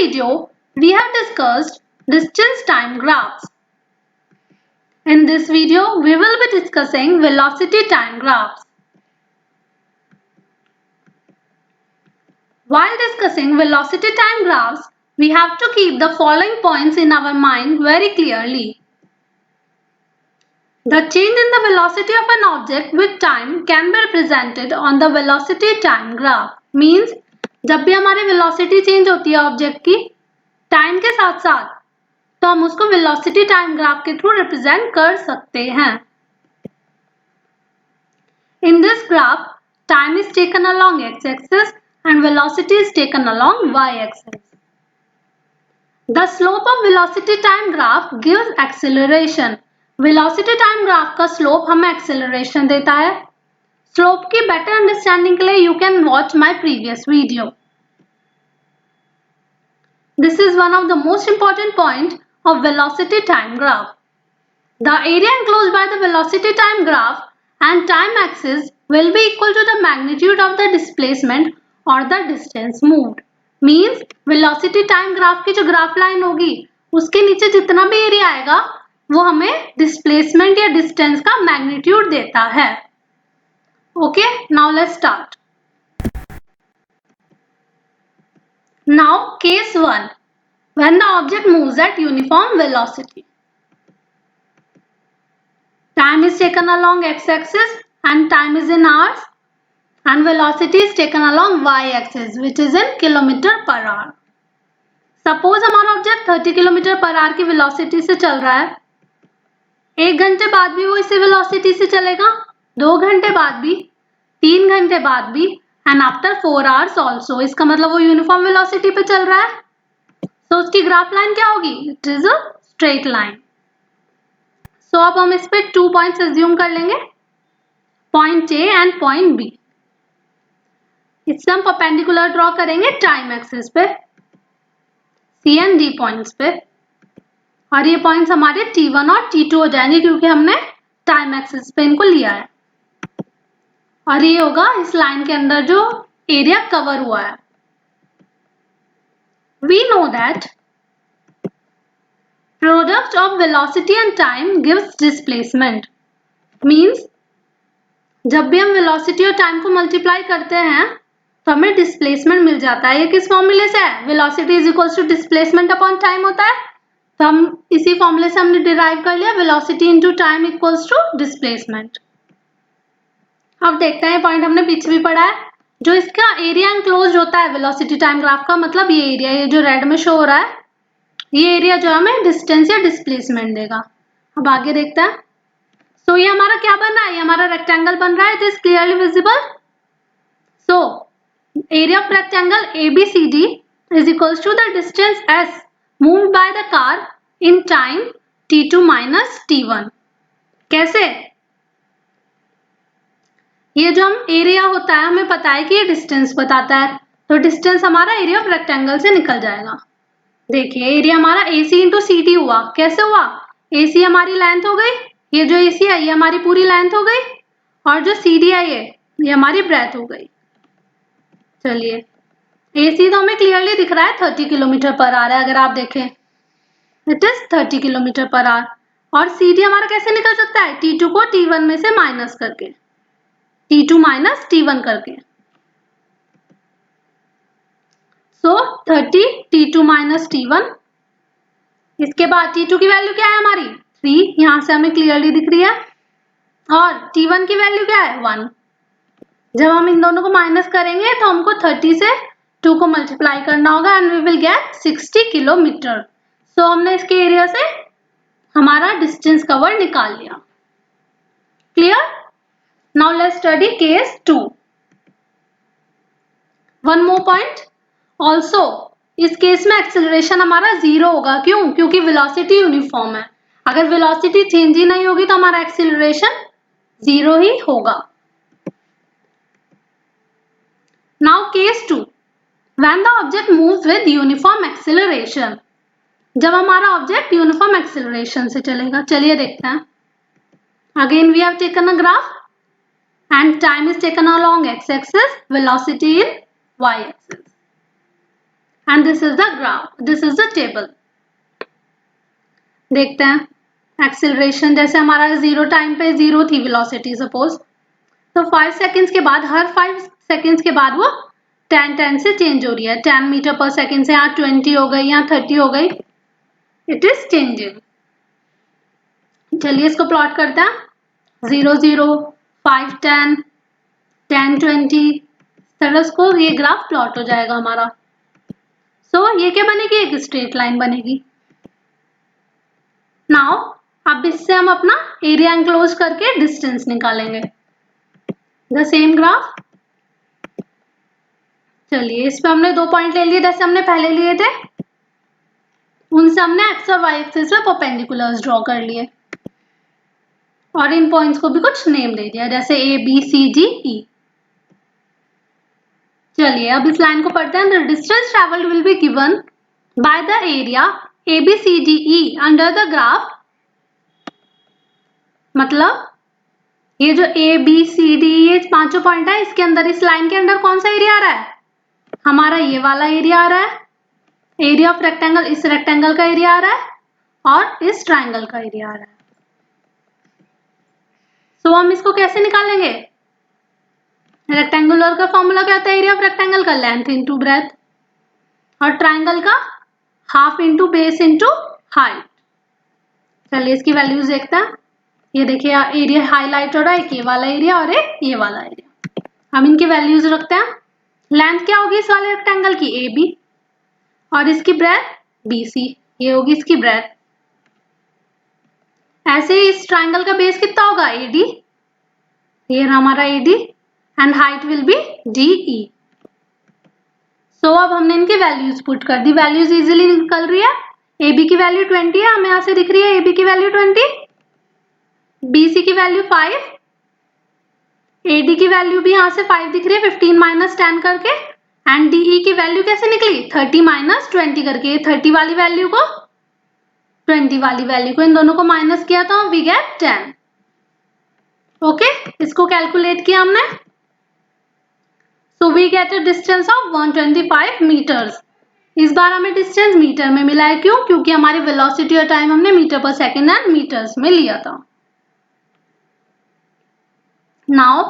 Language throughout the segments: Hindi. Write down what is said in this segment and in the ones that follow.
video, we have discussed distance time graphs. In this video, we will be discussing velocity time graphs. While discussing velocity time graphs, we have to keep the following points in our mind very clearly. The change in the velocity of an object with time can be represented on the velocity time graph. Means जब भी हमारी velocity change होती है object की time के साथ साथ, तो हम उसको velocity time graph के थ्रू represent कर सकते हैं. In this graph, time is taken along x-axis and velocity is taken along y-axis. The slope of velocity time graph gives acceleration. Velocity time graph का slope हमें acceleration देता है. Slope की better understanding के लिए you can watch my previous video. This is one of the most important point of velocity time graph. The area enclosed by the velocity time graph and time axis will be equal to the magnitude of the displacement or the distance moved. Means velocity time graph की जो graph line होगी उसके नीचे जितना भी एरिया आएगा वो हमें displacement या distance का magnitude देता है. Okay, now let's start. Now case 1. When the object moves at uniform velocity. Time is taken along x-axis and time is in hours and velocity is taken along y-axis which is in kilometer per hour. Suppose हमारा ऑब्जेक्ट 30 किलोमीटर पर आवर की वेलोसिटी से चल रहा है. 1 घंटे बाद भी वो इसी वेलोसिटी से चलेगा, 2 घंटे बाद भी, 3 घंटे बाद भी एंड आफ्टर 4 आवर्स ऑल्सो. इसका मतलब वो यूनिफॉर्म वेलोसिटी पे चल रहा है. तो उसकी ग्राफ लाइन क्या होगी? It is a straight line. So अब हम इस पे 2 पॉइंट्स एज्यूम कर लेंगे, point A and point B. इससे हम परपेंडिकुलर ड्रॉ करेंगे टाइम एक्सिस पे, सी एंड डी पॉइंट्स पे, और ये पॉइंट्स हमारे T1 और T2 हो जाएंगे क्योंकि हमने टाइम एक्सिस पे इनको लिया है. और ये होगा इस लाइन के अंदर जो एरिया कवर हुआ है. We know that product of velocity and time gives displacement. Means जब भी हम velocity और time को multiply करते हैं तो हमें displacement मिल जाता है. ये किस फॉर्मूले से है? Velocity is equals to displacement upon time होता है. तो हम इसी फॉर्मूले से हमने डिराइव कर लिया velocity into time equals to displacement. अब देखते हैं पॉइंट हमने पीछे भी पढ़ा है. जो इसका एरिया एनक्लोज होता है वेलोसिटी टाइम ग्राफ का, मतलब ये एरिया, ये जो रेड में शो हो रहा है, ये एरिया जो हमें डिस्टेंस या डिस्प्लेसमेंट देगा. अब आगे देखते हैं. सो ये हमारा क्या बन रहा है? ये हमारा रेक्टेंगल बन रहा है. It is clearly visible. So area of rectangle ABCD is equals to the distance S moved by the car in time T2 minus T1. कैसे? ये जो हम एरिया होता है हमें पता है कि ये डिस्टेंस बताता है, तो डिस्टेंस हमारा एरिया ऑफ रेक्टेंगल से निकल जाएगा. देखिए एरिया हमारा AC इंटू CD हुआ. कैसे हुआ? AC हमारी लेंथ हो गई, ये जो AC है ये हमारी पूरी लेंथ हो गई, और जो CD है ये हमारी ब्रेथ हो गई. चलिए AC तो हमें क्लियरली दिख रहा है 30 किलोमीटर पर आवर है. अगर आप देखें it is 30 kilometre per hour. और CD हमारा कैसे निकल सकता है? T2 को T1 में से माइनस करके, T2 माइनस T1 करके. सो 30 T2 माइनस T1. इसके बाद T2 की वैल्यू क्या है हमारी? 3. यहां से हमें क्लियरली दिख रही है. और T1 की वैल्यू क्या है? 1. जब हम इन दोनों को माइनस करेंगे तो हमको 30 से 2 को मल्टीप्लाई करना होगा and we will get 60 kilometre. So हमने इसके एरिया से हमारा डिस्टेंस कवर निकाल लिया. Clear? Now let's study case 2. One more point. Also इस केस में एक्सेलरेशन हमारा 0 होगा. क्यों? क्योंकि वेलोसिटी यूनिफॉर्म है. अगर वेलोसिटी चेंज ही नहीं होगी तो हमारा एक्सेलरेशन 0 ही होगा. Now case 2. When the object moves with uniform acceleration. जब हमारा ऑब्जेक्ट यूनिफॉर्म एक्सेलरेशन से चलेगा. चलिए देखते हैं. Again we have taken a graph and time is taken along x-axis, velocity in y-axis. and this is the graph, this is the table. देखते हैं एक्सेलरेशन, जैसे हमारा 0 टाइम पे 0 थी वेलोसिटी सपोज, तो 5 सेकेंड्स के बाद, हर 5 सेकेंड्स के बाद वो 10 से चेंज हो रही है, 10 मीटर पर सेकेंड से यहाँ 20 हो गई, यहाँ 30 हो गई, इट इज चेंजिंग। चलिए इसको प्लॉट करते हैं, 0 0 5 10 10 20, तरह उसको ये ग्राफ प्लॉट हो जाएगा हमारा। सो ये क्या बनेगी, एक स्ट्रेट लाइन बनेगी। नाउ अब इससे हम अपना एरिया एनक्लोज करके डिस्टेंस निकालेंगे, द सेम ग्राफ। चलिए इस पे हमने 2 पॉइंट ले लिए जैसे हमने पहले लिए थे, उनसे हमने एक्स और वाई एक्सिस पे परपेंडिकुलर्स ड्रॉ कर लिए और इन पॉइंट्स को भी कुछ नेम दे दिया, जैसे ए बी सी डी ई। चलिए अब इस लाइन को पढ़ते हैं, the distance travelled will be given by the area A B C D E under the graph. मतलब ये जो ए बी सी डी ये 5 पॉइंट है, इसके अंदर, इस लाइन के अंदर कौन सा एरिया आ रहा है, हमारा ये वाला एरिया आ रहा है, एरिया ऑफ रेक्टेंगल, इस रेक्टेंगल का एरिया आ रहा है और इस ट्राइंगल का एरिया आ रहा है। सो हम इसको कैसे निकालेंगे, रेक्टेंगुलर का फॉर्मूला क्या होता है, एरिया ऑफ रेक्टेंगल का लेंथ इंटू ब्रेथ, और ट्राइंगल का half into base into height. चलिए इसकी वैल्यूज देखते हैं, ये देखिए एरिया हाईलाइट हो रहा है, एक ये वाला एरिया और एक ये वाला एरिया। हम इनकी वैल्यूज रखते हैं, लेंथ क्या होगी इस वाले रेक्टेंगल की, ए बी, और इसकी ब्रेथ बी सी, ये होगी इसकी ब्रेथ। ऐसे ही इस ट्राइंगल का बेस कितना होगा, ए डी, ये हमारा A D, and height will be D E. So अब हमने इनकी वैल्यूज पुट कर दी, वैल्यूज इजीली निकल रही है, ए बी की वैल्यू 20 है, हमें यहाँ से दिख रही है ए बी की वैल्यू 20, बी सी की वैल्यू 5, ए डी की वैल्यू भी यहाँ से 5 दिख रही है 15 माइनस 10 करके, एंड डी ई की वैल्यू कैसे निकली, 30 माइनस 20 करके, 30 वाली वैल्यू को 20 वाली वैल्यू को इन दोनों को माइनस किया तो वी गेट 10। ओके, इसको कैलकुलेट किया हमने, so we get a distance of 125 metres. इस बार हमें डिस्टेंस मीटर में मिला है, क्यों, क्योंकि हमारी वेलोसिटी और टाइम हमने मीटर पर सेकेंड एंड मीटर्स में लिया था। नाउ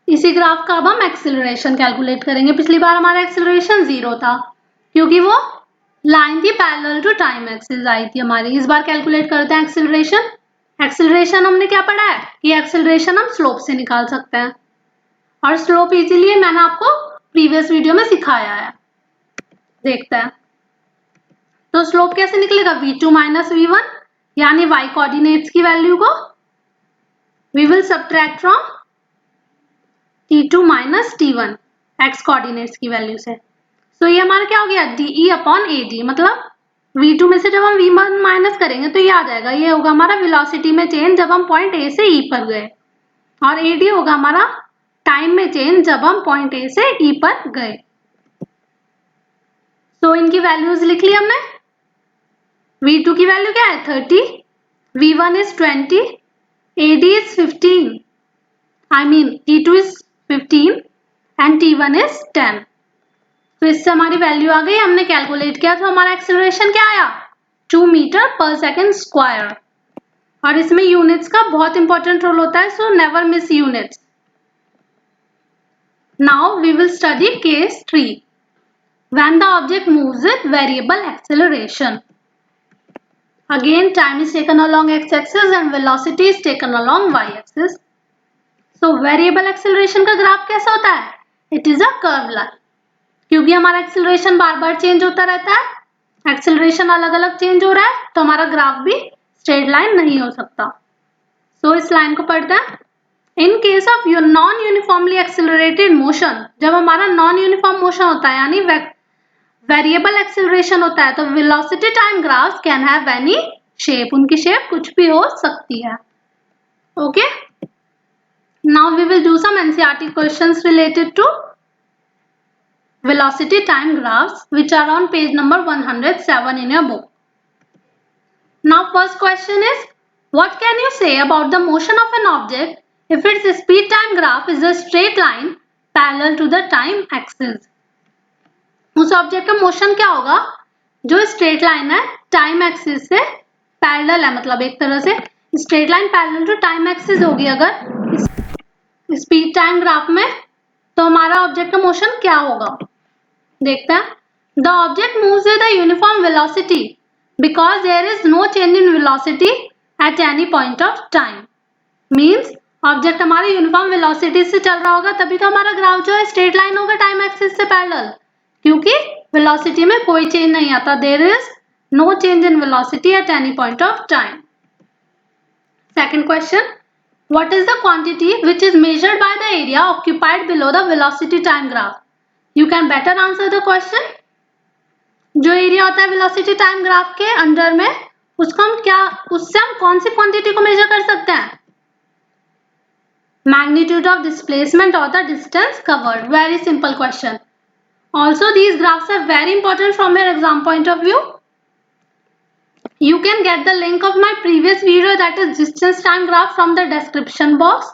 इसी ग्राफ का अब हम एक्सेलरेशन कैलकुलेट करेंगे। पिछली बार हमारा एक्सेलरेशन 0 था क्योंकि वो लाइन थी पैरेलल टू टाइम एक्सिस आई थी हमारी। इस बार कैलकुलेट करते हैं एक्सेलरेशन। एक्सेलरेशन हमने क्या पढ़ा है कि एक्सेलरेशन हम स्लोप से निकाल सकते हैं, और स्लोप इजीली मैंने आपको प्रीवियस वीडियो में सिखाया है, देखते हैं। तो स्लोप कैसे निकलेगा, v2 माइनस v1, यानी y कोऑर्डिनेट्स की वैल्यू को we will subtract from t2 minus t1 x coordinates की वैल्यू से। सो ये हमारा क्या हो गया, de अपॉन ad, मतलब v2 में से जब हम v1 माइनस करेंगे तो ये आ जाएगा, ये होगा हमारा वेलोसिटी में चेंज जब हम पॉइंट a से e पर गए, और ad होगा हमारा टाइम में चेंज जब हम पॉइंट a से e पर गए। सो इनकी वैल्यूज लिख ली हमने, v2 की वैल्यू क्या है 30, v1 is 20, ad is 15, I mean t2 is 15 and t1 is 10। तो इससे हमारी वैल्यू आ गई, हमने कैलकुलेट किया तो हमारा एक्सेलरेशन क्या आया, 2 मीटर पर सेकेंड स्क्वायर। और इसमें यूनिट्स का बहुत इंपॉर्टेंट रोल होता है, so never miss units. Now we will study case 3 when the object moves with variable acceleration. Again time is taken along x-axis and velocity is taken along y-axis. So variable acceleration का ग्राफ कैसा होता है, it is a curved line, क्योंकि हमारा एक्सेलरेशन बार बार चेंज होता रहता है, एक्सेलरेशन अलग अलग चेंज हो रहा है, तो हमारा ग्राफ भी स्ट्रेट लाइन नहीं हो सकता। सो इस लाइन को पढ़ते हैं, in case of non uniformly accelerated motion, जब हमारा नॉन यूनिफॉर्म मोशन होता है यानी वेरिएबल एक्सेलरेशन होता है, तो velocity time graphs can have any shape, उनकी शेप कुछ भी हो सकती है। Okay, now we will do some NCERT questions related to velocity time graphs which are on page number 107 in your book. Now first question is, what can you say about the motion of an object if its speed time graph is a straight line parallel to the time axis? उस ऑब्जेक्ट का मोशन क्या होगा? जो स्ट्रेट लाइन है टाइम एक्सिस से पैरेलल है, मतलब एक तरह से straight line parallel to time axis होगी अगर स्पीड टाइम ग्राफ में, तो हमारा ऑब्जेक्ट का मोशन क्या होगा? देखते हैं. The object moves with a uniform velocity because there is no change in velocity at any point of time. Means object हमारे यूनिफॉर्म वेलोसिटी से चल रहा होगा, तभी तो हमारा ग्राफ जो है स्ट्रेट लाइन होगा टाइम एक्सिस से पैरेलल, क्योंकि वेलोसिटी में कोई चेंज नहीं आता. There is no change in velocity at any point of time. Second question, what is the quantity which is measured by the area occupied below the velocity time graph? You can better answer the question. जो एरिया होता है वेलोसिटी टाइम ग्राफ के अंडर में, उसको उससे हम कौन सी क्वांटिटी को मेजर कर सकते हैं? Magnitude of displacement or the distance covered. Very simple question. Also, these graphs are very important from your exam point of view. You can get the link of my previous video, that is distance time graph, from the description box.